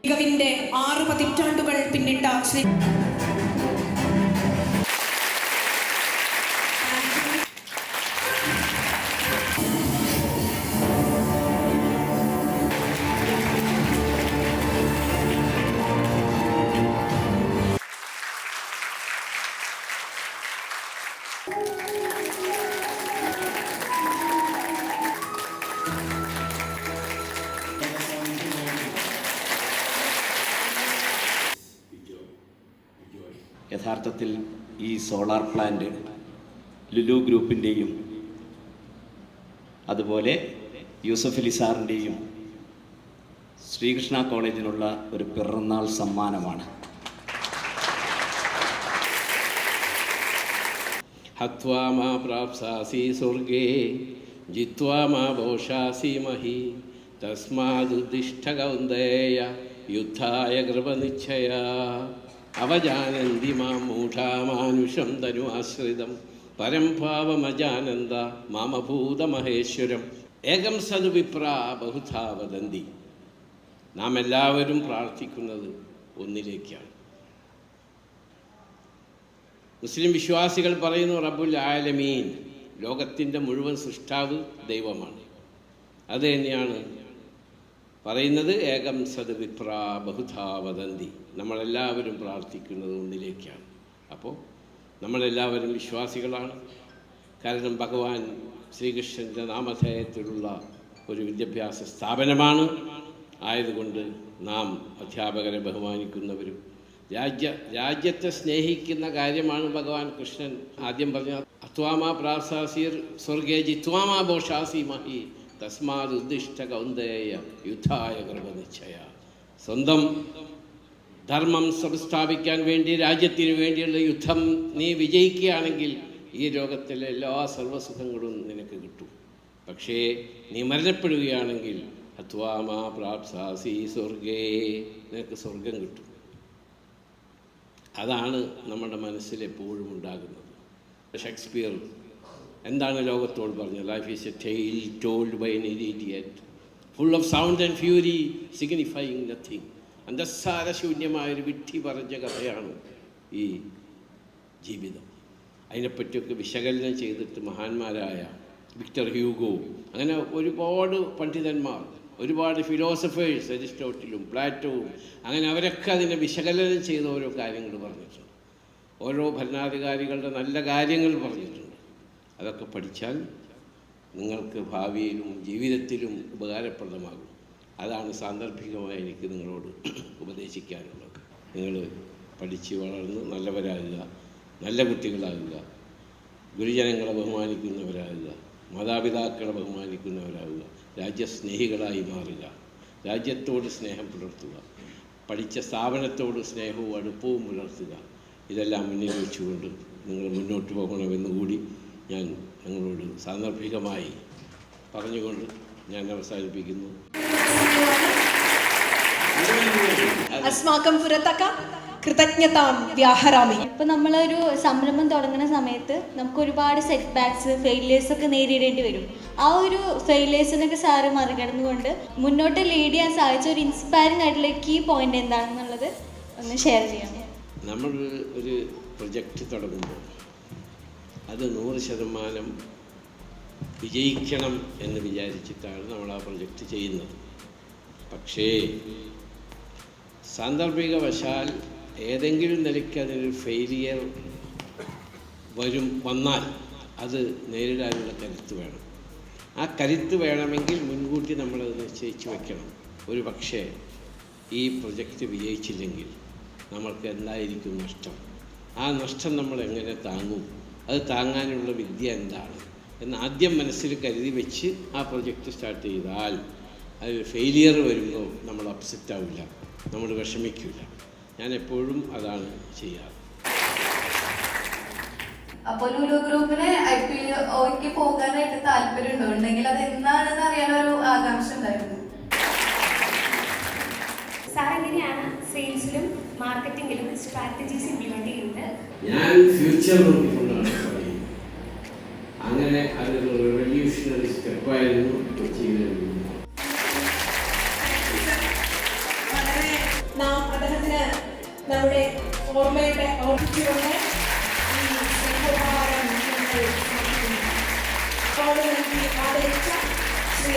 മികവിന്റെ 6 പതിറ്റാണ്ടുകൾ പിന്നിട്ട ശ്രീ യഥാർത്ഥത്തിൽ ഈ സോളാർ പ്ലാന്റ് ലുലു ഗ്രൂപ്പിൻ്റെയും അതുപോലെ യൂസഫ് അലി സാറിൻ്റെയും ശ്രീകൃഷ്ണ കോളേജിനുള്ള ഒരു പിറന്നാൾ സമ്മാനമാണ്. ഹത്വാ മാ പ്രാപ്സാസി സ്വർഗേ ജിത്വാ മാ ഭോഷാസി മഹി തസ്മാദുദ്ദിഷ്ഠ കൗന്ദേയ യുദ്ധായ കൃപനിശ്ചയ അവജാനന്തി മാം മൂഢാ മാനുഷം തനു ആശ്രിതം പരം ഭാവമജാനന്ദ മാമഭൂത മഹേശ്വരം ഏകം സദു വിപ്രാ ബഹുധാ വദന്തി. നാം എല്ലാവരും പ്രാർത്ഥിക്കുന്നത് ഒന്നിലേക്കാണ്. മുസ്ലിം വിശ്വാസികൾ പറയുന്നു റബ്ബുൽ ആലമീൻ, ലോകത്തിൻ്റെ മുഴുവൻ സൃഷ്ടാവ് ദൈവമാണ്. അത് തന്നെയാണ് പറയുന്നത് ഏകം സദ് വിപ്രാ ബഹുധാ വദന്തി. നമ്മളെല്ലാവരും പ്രാർത്ഥിക്കുന്നത് ഒന്നിലേക്കാണ്. അപ്പോൾ നമ്മളെല്ലാവരും വിശ്വാസികളാണ്. കാരണം ഭഗവാൻ ശ്രീകൃഷ്ണൻ്റെ നാമധേയത്തിലുള്ള ഒരു വിദ്യാഭ്യാസ സ്ഥാപനമാണ്. ആയതുകൊണ്ട് നാം അധ്യാപകരെ ബഹുമാനിക്കുന്നവരും രാജ്യത്തെ സ്നേഹിക്കുന്ന കാര്യമാണ് ഭഗവാൻ കൃഷ്ണൻ ആദ്യം പറഞ്ഞ അത്വാമാ പ്രാസാസീർ സ്വർഗേ ജിത്വാമാ ഭോഷാസി മഹി തസ്മാത് ഉദ്ദിഷ്ട കൗന്ദേയ യുദ്ധായ കൃപനിശ്ചയ. സ്വന്തം ധർമ്മം സംസ്ഥാപിക്കാൻ വേണ്ടി രാജ്യത്തിന് വേണ്ടിയുള്ള യുദ്ധം നീ വിജയിക്കുകയാണെങ്കിൽ ഈ ലോകത്തിലെ എല്ലാ സർവ്വസുഖങ്ങളും നിനക്ക് കിട്ടും. പക്ഷേ നീ മരണപ്പെടുകയാണെങ്കിൽ അത്വാമാ പ്രാപ്സാസി സ്വർഗേ, നിനക്ക് സ്വർഗം കിട്ടും. അതാണ് നമ്മുടെ മനസ്സിൽ എപ്പോഴും ഉണ്ടാകുന്നത്. ഷേക്സ്പിയർ എന്താണ് ലോകത്തോട് പറഞ്ഞത്? Life is a tale told by an idiot full of sound and fury signifying nothing. അന്തസ്സാരശൂന്യമായൊരു വിഡ്ഢി പറഞ്ഞ കഥയാണ് ഈ ജീവിതം. അതിനെപ്പറ്റിയൊക്കെ വിശകലനം ചെയ്തിട്ട് മഹാന്മാരായ വിക്ടർ ഹ്യൂഗോ, അങ്ങനെ ഒരുപാട് പണ്ഡിതന്മാർ, ഒരുപാട് ഫിലോസഫേഴ്സ്, അരിസ്റ്റോട്ടിലും പ്ലാറ്റോവും, അങ്ങനെ അവരൊക്കെ അതിനെ വിശകലനം ചെയ്ത ഓരോ കാര്യങ്ങൾ പറഞ്ഞിട്ടുണ്ട്. ഓരോ ഭരണാധികാരികളുടെ നല്ല കാര്യങ്ങൾ പറഞ്ഞിട്ടുണ്ട്. അതൊക്കെ പഠിച്ചാൽ നിങ്ങൾക്ക് ഭാവിയിലും ജീവിതത്തിലും ഉപകാരപ്രദമാകും. അതാണ് സാന്ദർഭികമായി എനിക്ക് നിങ്ങളോട് ഉപദേശിക്കാനുള്ളത്. നിങ്ങൾ പഠിച്ച് വളർന്ന് നല്ലവരാകുക, നല്ല കുട്ടികളാകുക, ഗുരുജനങ്ങളെ ബഹുമാനിക്കുന്നവരാകുക, മാതാപിതാക്കളെ ബഹുമാനിക്കുന്നവരാകുക, രാജ്യസ്നേഹികളായി മാറുക, രാജ്യത്തോട് സ്നേഹം പുലർത്തുക, പഠിച്ച സ്ഥാപനത്തോട് സ്നേഹവും അടുപ്പവും പുലർത്തുക. ഇതെല്ലാം മുന്നിൽ വെച്ചുകൊണ്ട് നിങ്ങൾ മുന്നോട്ട് പോകണമെന്നുകൂടി ഞാൻ നിങ്ങളോട് സാന്ദർഭികമായി പറഞ്ഞുകൊണ്ട് ഞാൻ അവസാനിപ്പിക്കുന്നു. അസ്മാകം പുരതക കൃതജ്ഞതാം വ്യാഹരാമി. ഇപ്പം നമ്മളൊരു സംരംഭം തുടങ്ങുന്ന സമയത്ത് നമുക്ക് ഒരുപാട് സെറ്റ് ബാക്സ്, ഫെയിലിയേഴ്സൊക്കെ നേരിടേണ്ടി വരും. ആ ഒരു ഫെയിലിയേഴ്സിനൊക്കെ സാറ് മറികടന്നുകൊണ്ട് മുന്നോട്ട് ലീഡ് ചെയ്യാൻ സാധിച്ച ഒരു ഇൻസ്പയറിംഗ് ആയിട്ടുള്ള കീ പോയിന്റ് എന്താണെന്നുള്ളത് ഒന്ന് ഷെയർ ചെയ്യാം. നമ്മൾ ഒരു പ്രൊജക്റ്റ് തുടങ്ങുമ്പോൾ അത് 100% വിജയിക്കണം എന്ന് വിചാരിച്ചിട്ടാണ് നമ്മൾ ആ പ്രൊജക്റ്റ് ചെയ്യുന്നത്. പക്ഷേ സാന്ദർഭികവശാൽ ഏതെങ്കിലും നിലയ്ക്ക് അതിനൊരു ഫെയിലിയർ വന്നാൽ അത് നേരിടാനുള്ള കരുത്ത് വേണം. ആ കരുത്ത് വേണമെങ്കിൽ മുൻകൂട്ടി നമ്മളത് നിശ്ചയിച്ച് വെക്കണം. ഒരു പക്ഷേ ഈ പ്രൊജക്റ്റ് വിജയിച്ചില്ലെങ്കിൽ നമ്മൾക്ക് എന്തായിരിക്കും നഷ്ടം? ആ നഷ്ടം നമ്മൾ എങ്ങനെ താങ്ങും? അത് താങ്ങാനുള്ള വിദ്യ എന്താണ് എന്ന് ആദ്യം മനസ്സിൽ കരുതി വെച്ച് ആ പ്രൊജക്റ്റ് സ്റ്റാർട്ട് ചെയ്താൽ അത് ഫെയിലിയർ വരുമ്പോൾ നമ്മൾ അപ്സെറ്റ് ആവില്ല, നമ്മൾ വിഷമിക്കില്ല. ഞാൻ എപ്പോഴും അതാണ് ചെയ്യാറ്. അപ്പോൾ ലുലു ഗ്രൂപ്പിന് IPOയ്ക്ക് പോകാനായിട്ട് താല്പര്യമുണ്ടോ? ഉണ്ടെങ്കിൽ അത് എന്താണെന്ന് അറിയാനൊരു ആകാംക്ഷ ഉണ്ടായിരുന്നു. സാർ എങ്ങനെയാണ് സെയിൽസിലും മാർക്കറ്റിംഗിലും സ്ട്രാറ്റജീസ് ഇംപ്ലിമെന്റ് ചെയ്യുന്നത്? ഞാൻ ഫ്യൂച്ചർ നോക്കിക്കൊണ്ടാണ് പറയുന്നത്. അങ്ങനെ അതൊരു റെവല്യൂഷണറി സ്റ്റെപ്പായിരുന്നു ചെയ്യുന്നത്. വളരെ അർപ്പിച്ചുകൊണ്ട് ഈ സ്നേഹോപഹാരം ഞങ്ങൾ സമർപ്പിക്കുന്നു. അവാർഡ് നൽകി ആദരിച്ച ശ്രീ